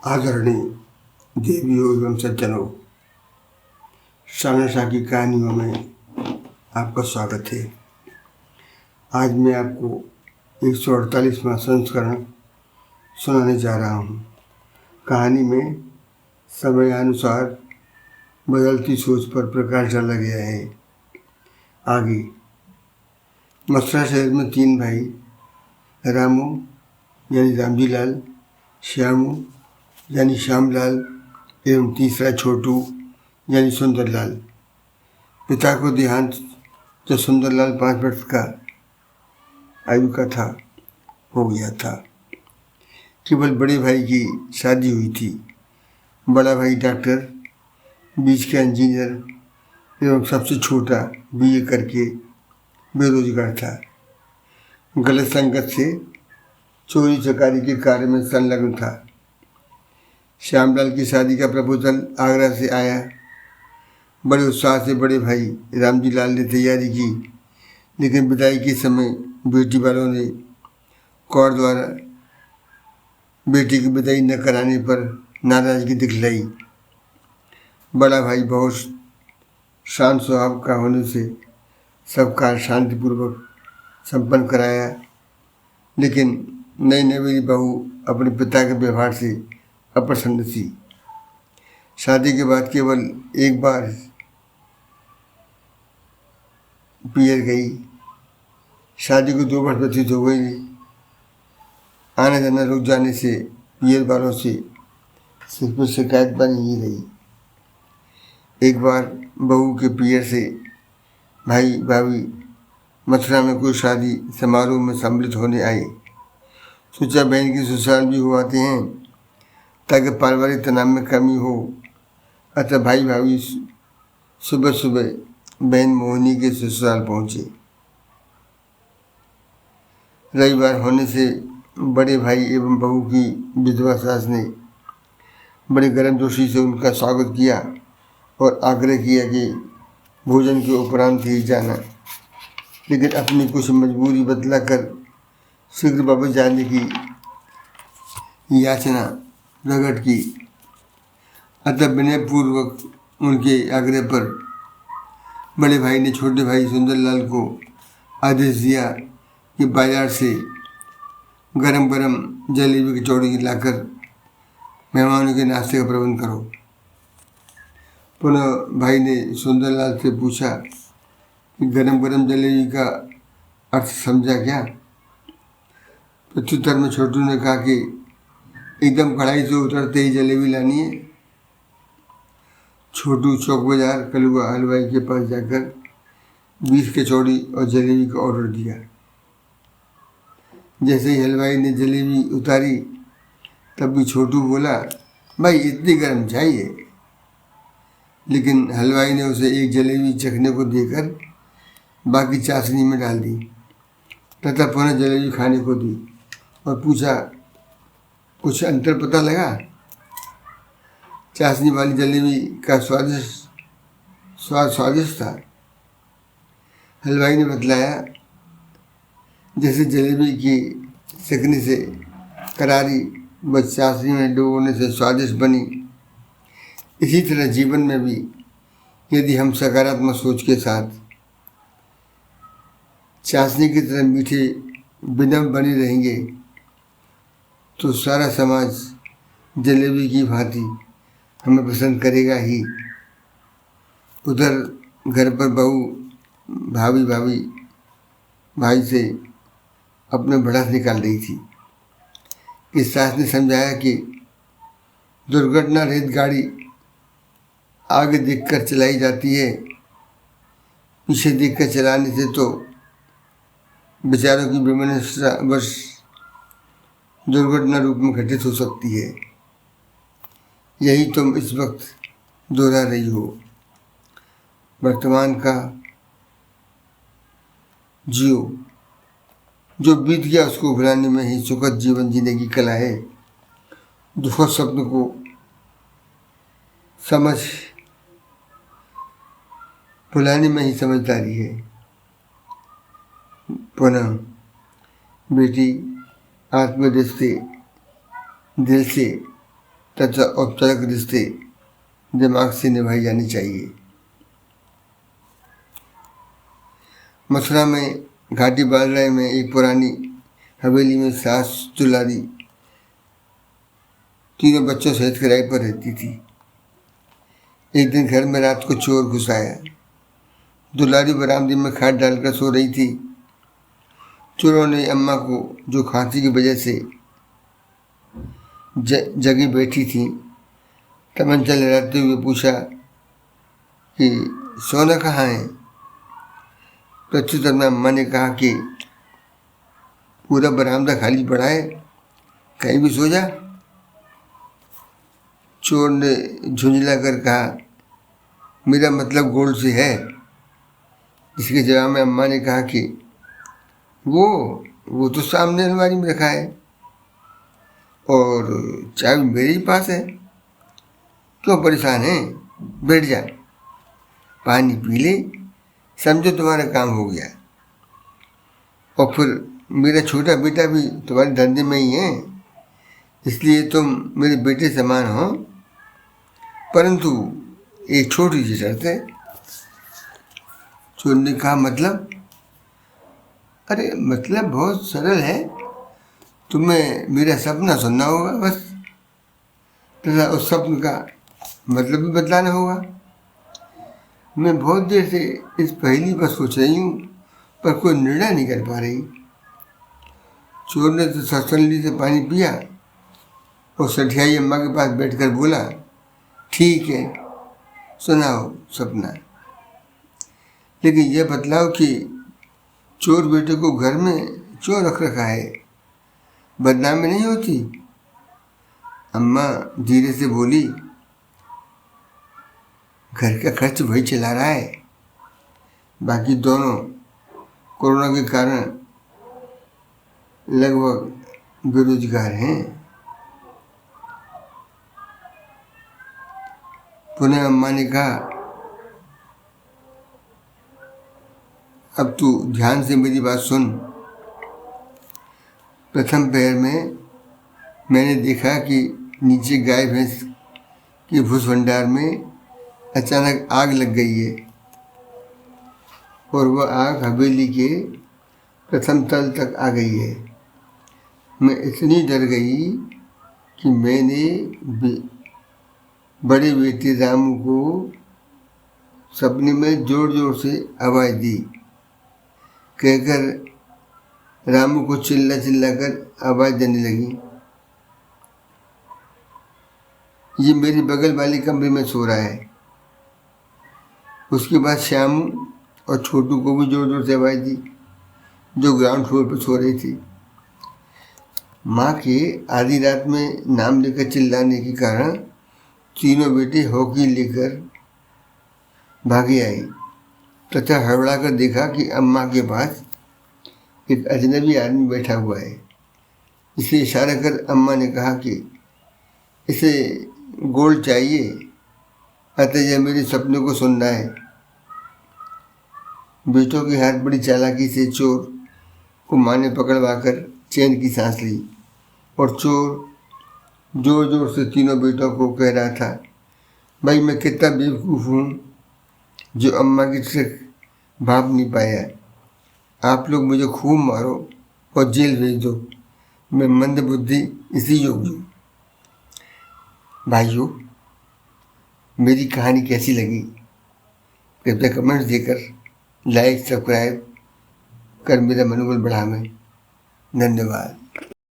आदरणीय देवियों एवं सज्जनों, शाह की कहानियों में आपका स्वागत है। आज मैं आपको 148वां संस्करण सुनाने जा रहा हूँ। कहानी में समयानुसार बदलती सोच पर प्रकाश डाला गया है। आगे मथुरा शहर में 3 भाई, रामू यानी रामजी लाल, श्यामू यानी श्यामलाल एवं तीसरा छोटू यानी सुंदरलाल। पिता को देहांत जब सुंदरलाल 5 वर्ष का आयु का था हो गया था। केवल बड़े भाई की शादी हुई थी। बड़ा भाई डॉक्टर, बीच का इंजीनियर एवं सबसे छोटा बीए करके बेरोजगार था। गलत संगत से चोरी चकारी के कार्य में संलग्न था। श्यामलाल की शादी का प्रपोजल आगरा से आया। बड़े उत्साह से बड़े भाई रामजी लाल ने तैयारी की, लेकिन विदाई के समय बेटी वालों ने कोर्ट द्वारा बेटी की विदाई न कराने पर नाराजगी दिखलाई। बड़ा भाई बहुत शांत स्वभाव का होने से सब कार्य शांतिपूर्वक संपन्न कराया, लेकिन नई नवेली बहू अपने पिता के व्यवहार से अप्रसन्न थी। शादी के बाद केवल एक बार पियर गई। शादी को 2 वर्ष व्यतीत हो गई। आना जाना रुक जाने से पियर वालों से सिर्फ शिकायत बनी ही रही। एक बार बहू के पियर से भाई भाभी मथुरा में कोई शादी समारोह में सम्मिलित होने आए। सोचा बहन की ससुराल भी हो आते हैं ताकि पारिवारिक तनाव में कमी हो। अतः भाई भाभी सुबह सुबह बहन मोहिनी के ससुराल पहुँचे। रविवार होने से बड़े भाई एवं बहू की विधवा सास ने बड़े गर्मजोशी से उनका स्वागत किया और आग्रह किया कि भोजन के उपरांत ही जाना, लेकिन अपनी कुछ मजबूरी बतलाकर शीघ्र वापस जाने की याचना प्रकट की। अतः विनयपूर्वक उनके आग्रह पर बड़े भाई ने छोटे भाई सुंदरलाल को आदेश दिया कि बाजार से गरम गरम जलेबी कचौड़ी लाकर मेहमानों के नाश्ते का प्रबंध करो। पुनः भाई ने सुंदरलाल से पूछा कि गरम गरम जलेबी का अर्थ समझा क्या? प्रत्युत्तर में छोटू ने कहा कि एकदम कढ़ाई से उतरते ही जलेबी लानी है। छोटू चौक बाजार कलुआ हलवाई के पास जाकर 20 कचौड़ी और जलेबी का ऑर्डर दिया। जैसे ही हलवाई ने जलेबी उतारी तब भी छोटू बोला, भाई इतनी गर्म चाहिए। लेकिन हलवाई ने उसे एक जलेबी चखने को देकर बाकी चाशनी में डाल दी तथा पुनः जलेबी खाने को दी और पूछा, कुछ अंतर पता लगा? चाशनी वाली जलेबी का स्वाद स्वादिष्ट था। हलवाई ने बतलाया, जैसे जलेबी की सेकने से करारी व चाशनी में डुबोने से स्वादिष्ट बनी, इसी तरह जीवन में भी यदि हम सकारात्मक सोच के साथ चाशनी की तरह मीठे विनम्र बने रहेंगे तो सारा समाज जलेबी की भांति हमें पसंद करेगा ही। उधर घर पर बहू भाभी भाई से अपने भड़ास निकाल रही थी। इस सास ने समझाया कि दुर्घटना रहित गाड़ी आगे देखकर चलाई जाती है, पीछे देखकर चलाने से तो बेचारों की विमनस्यता बस दुर्घटना रूप में घटित हो सकती है। यही तुम इस वक्त दोहरा रही हो। वर्तमान का जियो, जो बीत गया उसको भुलाने में ही सुखद जीवन जीने की कला है। दुखद स्वप्न को समझ भुलाने में ही समझदारी है। पुनः बेटी आत्मदृष्टि दिल से तथा औपचारिक रिश्ते दिमाग से निभाई जानी चाहिए। मथुरा में घाटी बालराय में एक पुरानी हवेली में सास दुलारी तीनों बच्चों सहित किराए पर रहती थी। एक दिन घर में रात को चोर घुस आया। दुलारी बरामदे में खाट डालकर सो रही थी। चोरों ने अम्मा को, जो खांसी की वजह से जगी बैठी थी, तमंचा लहराते हुए पूछा कि सोना कहाँ है। प्रत्युत्तर में अम्मा ने कहा कि पूरा बरामदा खाली पड़ा है, कहीं भी सो जा। चोर ने झुंझला कर कहा, मेरा मतलब गोल्ड से है। इसके जवाब में अम्मा ने कहा कि वो तो सामने अलमारी में रखा है और चाबी मेरे ही पास है। क्यों परेशान है, बैठ जा, पानी पी ले, समझो तुम्हारा काम हो गया। और फिर मेरा छोटा बेटा भी तुम्हारे धंधे में ही है, इसलिए तुम मेरे बेटे समान हो, परंतु एक छोटी सी शर्त है। चोर ने कहा मतलब? अरे मतलब बहुत सरल है, तुम्हें मेरा सपना सुनना होगा बस, तथा उस स्वप्न का मतलब भी बतलाना होगा। मैं बहुत देर से इस पहेली पर सोच रही हूँ, पर कोई निर्णय नहीं कर पा रही। चोर ने तो ससली से पानी पिया और सठियाई अम्मा के पास बैठकर बोला, ठीक है, सुनाओ सपना, लेकिन यह बतलाओ कि चोर बेटे को घर में क्यों रख रखा है, बदनामी नहीं होती? अम्मा धीरे से बोली, घर का खर्च वही चला रहा है, बाकी दोनों कोरोना के कारण लगभग बेरोजगार हैं। पुनः अम्मा ने कहा, अब तू ध्यान से मेरी बात सुन। प्रथम पहर में मैंने देखा कि नीचे गाय भैंस के भूस भंडार में अचानक आग लग गई है और वह आग हवेली के प्रथम तल तक आ गई है। मैं इतनी डर गई कि मैंने बड़े बेटे रामू को सपने में जोर जोर से आवाज़ दी, कहकर रामू को चिल्ला चिल्ला कर आवाज़ देने लगी, ये मेरे बगल वाले कमरे में सो रहा है। उसके बाद श्यामू और छोटू को भी जोर जोर से आवाज़ दी, जो ग्राउंड फ्लोर पर सो रही थी। माँ के आधी रात में नाम लेकर चिल्लाने के कारण तीनों बेटे हॉकी लेकर भागे आई तथा हड़बड़ा कर देखा कि अम्मा के पास एक अजनबी आदमी बैठा हुआ है। इसे इशारा कर अम्मा ने कहा कि इसे गोल्ड चाहिए, अतः यह मेरे सपने को सुनना है। बेटों के हाथ बड़ी चालाकी से चोर को माँ ने पकड़वा कर चैन की सांस ली और चोर जोर जोर से तीनों बेटों को कह रहा था, भाई मैं कितना बेवकूफ़ हूँ जो अम्मा की ट्रिक भाप नहीं पाया। आप लोग मुझे खूब मारो और जेल भेज दो, मैं मंद बुद्धि इसी योग्य हूँ। भाइयों, मेरी कहानी कैसी लगी कृपया कमेंट्स देकर लाइक सब्सक्राइब कर मेरा मनोबल बढ़ावें। धन्यवाद।